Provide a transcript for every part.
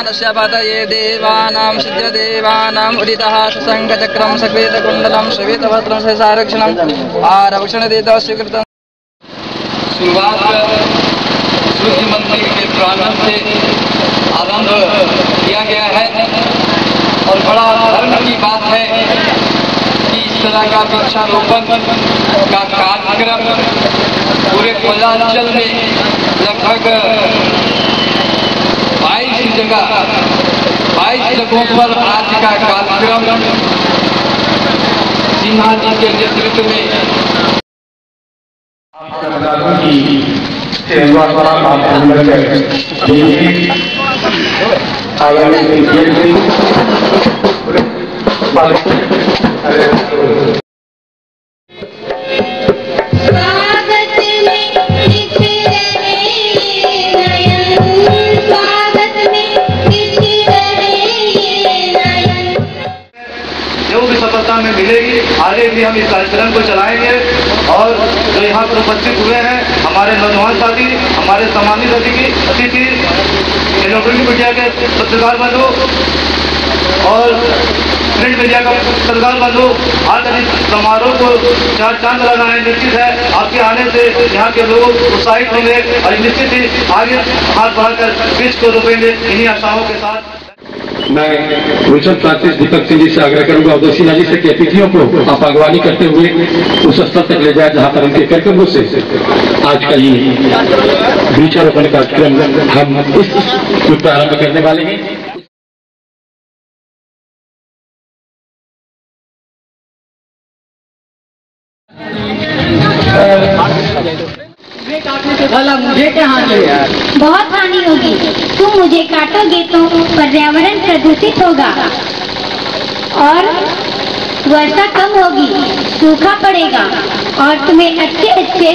तस्य पतये देवानां सिद्धदेवानाम् उदितः शशङ्खचक्रं सकृतकुण्डलं श्वेतवस्त्रं सहसारक्षणम् आरक्षणदेतः स्वीकृतम्। शुरुआत सूर्य मंदिर के प्रांगण से आरंभ किया गया है और बड़ा धर्म की बात है कि इस तरह का वृक्षारोपण का कार्यक्रम पूरे पूर्वांचल में लगभग 22 जगहों पर आज का कार्यक्रम सिन्हा जी के नेतृत्व में में मिलेगी। आगे भी हम इस कार्यक्रम को चलाएंगे और जो यहाँ पर उपस्थित हुए हैं हमारे नौजवान साथी, हमारे सम्मानित अतिथि, इलेक्ट्रॉनिक मीडिया के पत्रकार बंधु और प्रिंट मीडिया का पत्रकार बंधु, आज इस समारोह को चार चांद लगाने निश्चित है। आपके आने से यहाँ के लोग उत्साहित होंगे और निश्चित ही आगे हाथ बढ़ाकर वृक्ष को रोपेंगे। इन्हीं आशाओं के साथ मैं गुलशन फ्रांसिस दीपक सिंह जी से आग्रह करूंगा अवधोषिला जी से कि अतिथियों को आप अगवानी करते हुए उस स्थल तक ले जाए जहां पर उनके कार्यक्रमों से आज का ये वृक्षारोपण कार्यक्रम हम इस प्रारंभ करने वाले हैं। भला मुझे क्या हानि है? बहुत हानि होगी। तुम मुझे काटोगे तो पर्यावरण प्रदूषित होगा और वर्षा कम होगी, सूखा पड़ेगा और तुम्हें अच्छे अच्छे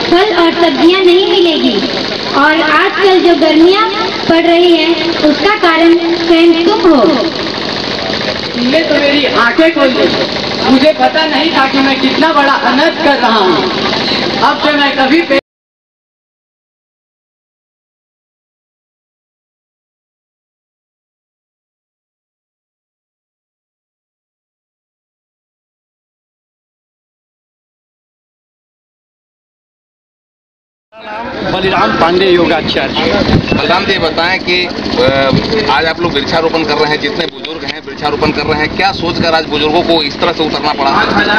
फल और सब्जियां नहीं मिलेगी। और आजकल जो गर्मियां पड़ रही है उसका कारण स्वयं तुम हो। तुमने तो मेरी आंखें खोल दी। मुझे पता नहीं था कि मैं कितना बड़ा अनर्थ कर रहा हूँ। अब से मैं कभी बलिराम पांडे योगाचार्य। बलराम जी बताएं कि आज आप लोग वृक्षारोपण कर रहे हैं, जितने बुजुर्ग हैं वृक्षारोपण कर रहे हैं, क्या सोचकर आज बुजुर्गों को इस तरह से उतरना पड़ा?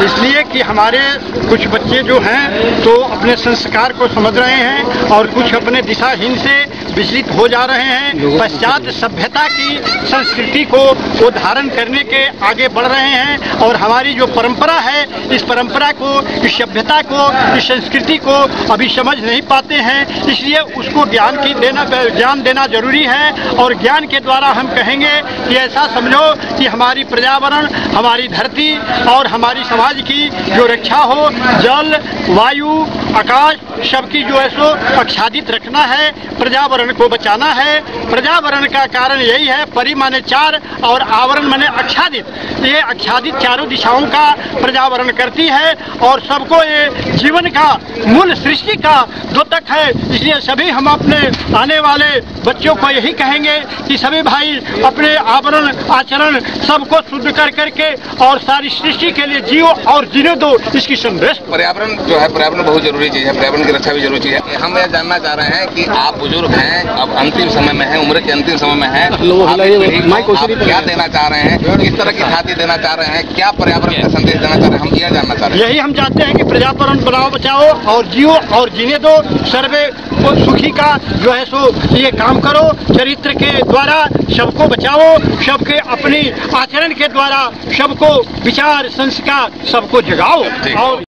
इसलिए कि हमारे कुछ बच्चे जो हैं तो अपने संस्कार को समझ रहे हैं और कुछ अपने दिशाहीन से विचलित हो जा रहे हैं। पश्चात सभ्यता की संस्कृति को वो धारण करने के आगे बढ़ रहे हैं और हमारी जो परंपरा है इस परंपरा को, इस सभ्यता को, इस संस्कृति को अभी समझ नहीं पाते हैं। इसलिए उसको ज्ञान देना जरूरी है और ज्ञान के द्वारा हम कहेंगे कि ऐसा समझो कि हमारी पर्यावरण, हमारी धरती और हमारी समाज की जो रक्षा हो, जल, वायु, आकाश सबकी जो है सो आच्छादित रखना है, पर्यावरण को बचाना है। पर्यावरण का कारण यही है, परि माने चार और आवरण माने आच्छादित। ये आच्छादित चारों दिशाओं का पर्यावरण करती है और सबको ये जीवन का मूल सृष्टि का द्योतक है। इसलिए सभी हम अपने आने वाले बच्चों को यही कहेंगे कि सभी भाई अपने आवरण आचरण सबको शुद्ध कर करके और सारी सृष्टि के लिए जियो और जीने दो, इसकी संदेश। पर्यावरण जो है, पर्यावरण बहुत जरूरी चीज है, पर्यावरण की रक्षा भी जरूरी चीज है। हम यह जानना चाह रहे हैं कि आप बुजुर्ग हैं, अब अंतिम समय में हैं, उम्र के अंतिम समय में हैं, आप क्या देना चाह रहे हैं, किस तरह की ख्याति देना चाह रहे हैं, क्या पर्यावरण का संदेश देना चाह रहे हैं, हम यह जानना चाह रहे हैं। यही हम चाहते हैं कि पर्यावरण बनाओ, बचाओ और जियो और जीने दो, सर्वे सुखी का जो है सो ये काम करो। चरित्र के द्वारा सबको बचाओ, सबके अपनी आचरण के द्वारा सबको विचार संस्कार सबको जगाओ। और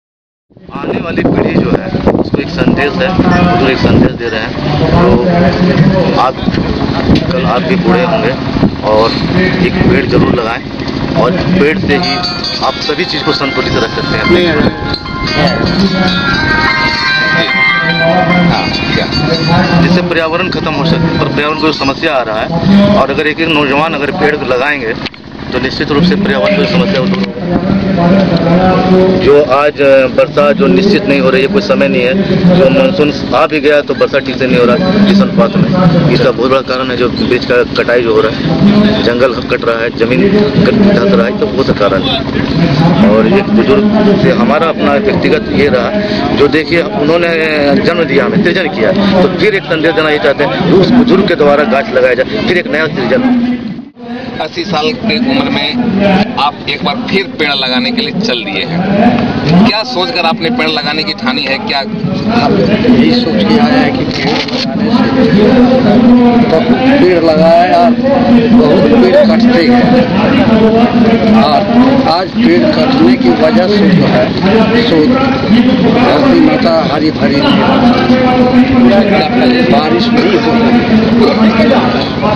आने वाली पीढ़ी जो है उसको एक संदेश है, वो एक संदेश दे रहे हैं। तो आप कल आप भी बूढ़े होंगे और एक पेड़ जरूर लगाएं और पेड़ से ही आप सभी चीज को संतुलित रख सकते हैं। जिससे पर्यावरण खत्म हो सकता है, पर पर्यावरण को समस्या आ रहा है और अगर एक एक नौजवान अगर पेड़ लगाएंगे तो निश्चित रूप से पर्यावरण की समस्या दूर होगी। जो आज वर्षा जो निश्चित नहीं हो रही है, कोई समय नहीं है, जो मानसून आ भी गया तो वर्षा ठीक से नहीं हो रहा है जिस अनुपात में। इसका बहुत बड़ा कारण है जो वृक्ष का कटाई जो हो रहा है, जंगल कट रहा है, जमीन धंस रहा है, तो वो सब कारण है। और एक बुजुर्ग से हमारा अपना व्यक्तिगत ये रहा, जो देखिए उन्होंने जन्म दिया, हमें सृजन किया, तो फिर एक संदेश देना ये चाहते हैं उस बुजुर्ग के द्वारा गाछ लगाया जाए, फिर एक नया सृजन। 80 साल की उम्र में आप एक बार फिर पेड़ लगाने के लिए चल दिए हैं। क्या सोचकर आपने पेड़ लगाने की ठानी है? क्या यही सोच के आया है कि पेड़ लगाया, बहुत पेड़ कटते हैं और आज पेड़ कटने की वजह से जो है सो धरती माता हरी भरी बारिश नहीं हो रही,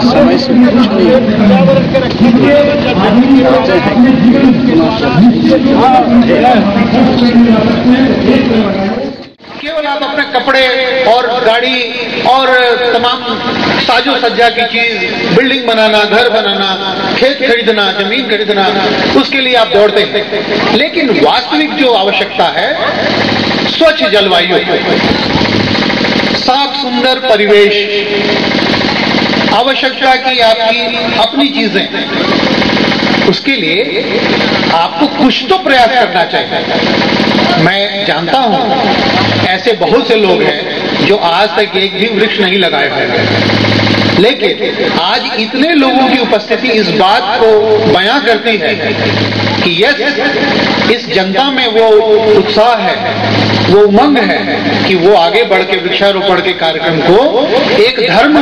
समय से कुछ नहीं केवल आप अपने कपड़े और गाड़ी और तमाम साजो सज्जा की चीज, बिल्डिंग बनाना, घर बनाना, खेत खरीदना, जमीन खरीदना, उसके लिए आप दौड़ते हैं। लेकिन वास्तविक जो आवश्यकता है, स्वच्छ जलवायु, साफ सुंदर परिवेश, आवश्यकता की आपकी अपनी चीजें, उसके लिए आपको कुछ तो प्रयास करना चाहिए। मैं जानता हूं ऐसे बहुत से लोग हैं जो आज तक एक भी वृक्ष नहीं लगाए हुए हैं, लेकिन आज इतने लोगों की उपस्थिति इस बात को बयां करती है कि यस, इस जनता में वो उत्साह है, वो उमंग है कि वो आगे बढ़ के वृक्षारोपण के कार्यक्रम को एक धर्म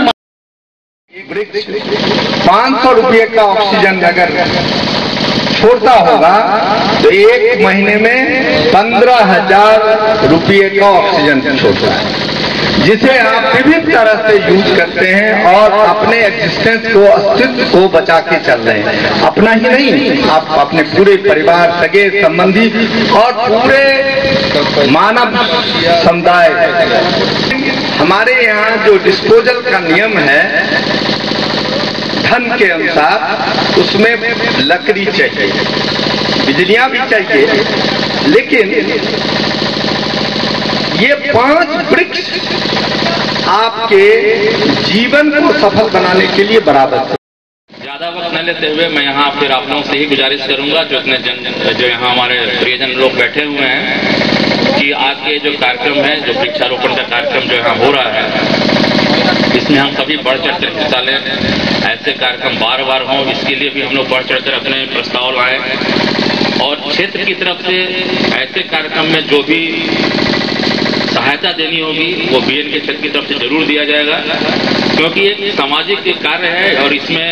500 रुपये का ऑक्सीजन अगर छोड़ता होगा तो एक महीने में 15,000 रुपये का ऑक्सीजन छोड़ता है, जिसे आप विभिन्न तरह से यूज करते हैं और अपने एग्जिस्टेंस को, अस्तित्व को बचा के चल रहे हैं। अपना ही नहीं, आप अपने पूरे परिवार, सगे संबंधी और पूरे मानव समुदाय। हमारे यहाँ जो डिस्पोजल का नियम है धन के अनुसार, उसमें लकड़ी चाहिए, बिजलियां भी चाहिए, लेकिन ये 5 वृक्ष आपके जीवन को सफल बनाने के लिए बराबर है। ज्यादा वक्त न लेते हुए मैं यहाँ फिर आप लोगों से ही गुजारिश करूंगा, जो इतने जो यहाँ हमारे प्रियजन लोग बैठे हुए हैं, कि आज के जो कार्यक्रम है, जो वृक्षारोपण का कार्यक्रम जो यहाँ हो रहा है, इसमें हम सभी बढ़ चढ़ कर हिस्सा लें। ऐसे कार्यक्रम बार बार हों, इसके लिए भी हम लोग बढ़ चढ़ कर अपने प्रस्ताव लाएं और क्षेत्र की तरफ से ऐसे कार्यक्रम में जो भी सहायता देनी होगी वो बीएन के क्षेत्र की तरफ से जरूर दिया जाएगा, क्योंकि एक सामाजिक कार्य है और इसमें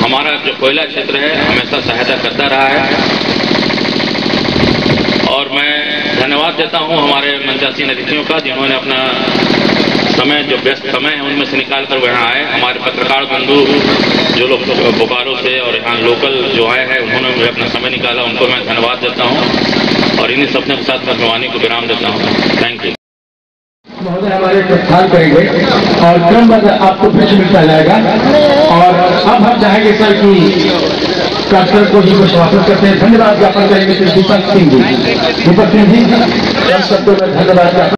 हमारा जो कोयला क्षेत्र है हमेशा सहायता करता रहा है। और मैं धन्यवाद देता हूं हमारे मंचासीन अतिथियों का, जिन्होंने अपना समय, जो व्यस्त समय है उनमें से निकाल कर यहाँ आए। हमारे पत्रकार बंधु जो लोग बोकारो से और यहाँ लोकल जो आए हैं, उन्होंने भी अपना समय निकाला, उनको मैं धन्यवाद देता हूँ और इन्हीं सपने के साथ मैं वाणी को विराम देता हूँ। Thank you. महोदय हमारे प्रस्थान करेंगे और क्रमबद्ध आपको वृक्ष मिलता जाएगा। और अब हम चाहेंगे सर कि कार्यक्रम को ही समाप्त करते हैं। धन्यवाद ज्ञापन करेंगे श्री दीपक सिंह जी, धन्यवाद।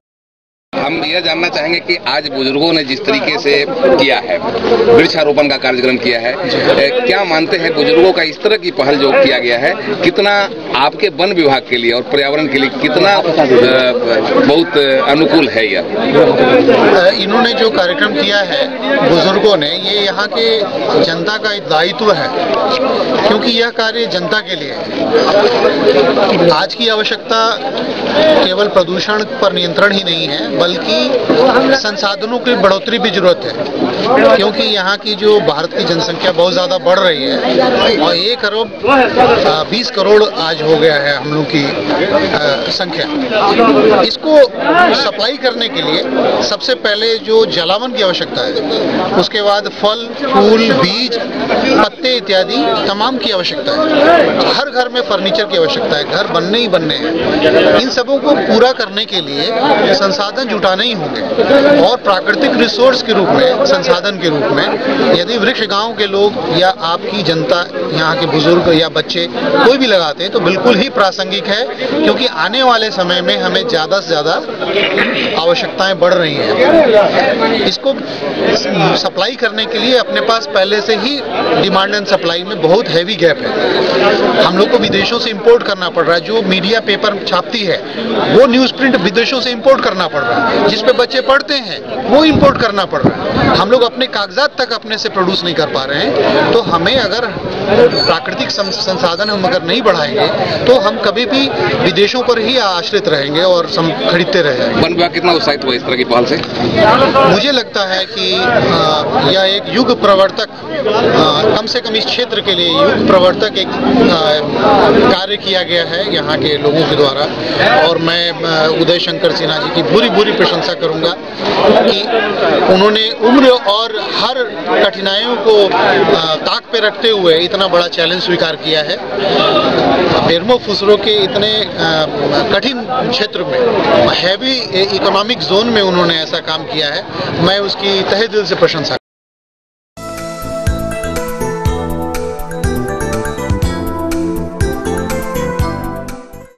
हम यह जानना चाहेंगे कि आज बुजुर्गों ने जिस तरीके से किया है, वृक्षारोपण का कार्यक्रम किया है, क्या मानते हैं बुजुर्गों का इस तरह की पहल जो किया गया है, कितना आपके वन विभाग के लिए और पर्यावरण के लिए कितना बहुत अनुकूल है? यह इन्होंने जो कार्यक्रम किया है बुजुर्गों ने, ये यहाँ के जनता का एक दायित्व है, क्योंकि यह कार्य जनता के लिए है। आज की आवश्यकता केवल प्रदूषण पर नियंत्रण ही नहीं है, बल्कि संसाधनों की बढ़ोतरी भी जरूरत है, क्योंकि यहाँ की जो भारत की जनसंख्या बहुत ज़्यादा बढ़ रही है और 1 अरब 20 करोड़ आज हो गया है हम लोग की संख्या। इसको सप्लाई करने के लिए सबसे पहले जो जलावन की आवश्यकता है, उसके बाद फल, फूल, बीज, पत्ते गत्ते इत्यादि तमाम की आवश्यकता है। हर घर में फर्नीचर की आवश्यकता है, घर बनने ही बनने हैं। इन सबों को पूरा करने के लिए संसाधन जुटाने ही होंगे और प्राकृतिक रिसोर्स के रूप में, संसाधन के रूप में यदि वृक्ष गांव के लोग या आपकी जनता, यहाँ के बुजुर्ग या बच्चे कोई भी लगाते हैं तो बिल्कुल ही प्रासंगिक है, क्योंकि आने वाले समय में हमें ज़्यादा से ज़्यादा आवश्यकताएं बढ़ रही हैं। इसको सप्लाई करने के लिए अपने पास पहले से ही डिमांड एंड सप्लाई में बहुत हैवी गैप है। हम लोग को विदेशों से इंपोर्ट करना पड़ रहा है। जो मीडिया पेपर छापती है वो न्यूज़ प्रिंट विदेशों से इंपोर्ट करना पड़ रहा है, जिस पे बच्चे पढ़ते हैं वो इंपोर्ट करना पड़ रहा है। हम लोग अपने कागजात तक अपने से प्रोड्यूस नहीं कर पा रहे हैं। तो हमें अगर प्राकृतिक संसाधन हम अगर नहीं बढ़ाएंगे तो हम कभी भी विदेशों पर ही आश्रित रहेंगे और खरीदते रहेंगे। वन विभाग कितना उत्साहित हुआ इस तरह की पहल से? मुझे लगता है कि यह एक युग प्रवर्तक, कम से कम इस क्षेत्र के लिए युग प्रवर्तक एक कार्य किया गया है यहाँ के लोगों के द्वारा। और मैं उदय शंकर सिन्हा जी की भूरी भूरी प्रशंसा करूँगा कि उन्होंने उम्र और हर कठिनाइयों को ताक पे रखते हुए इतना बड़ा चैलेंज स्वीकार किया है। बेरमो फुसरो के इतने कठिन क्षेत्र में, हैवी इकोनॉमिक जोन में उन्होंने ऐसा काम किया है। मैं उसकी तहे दिल से प्रशंसा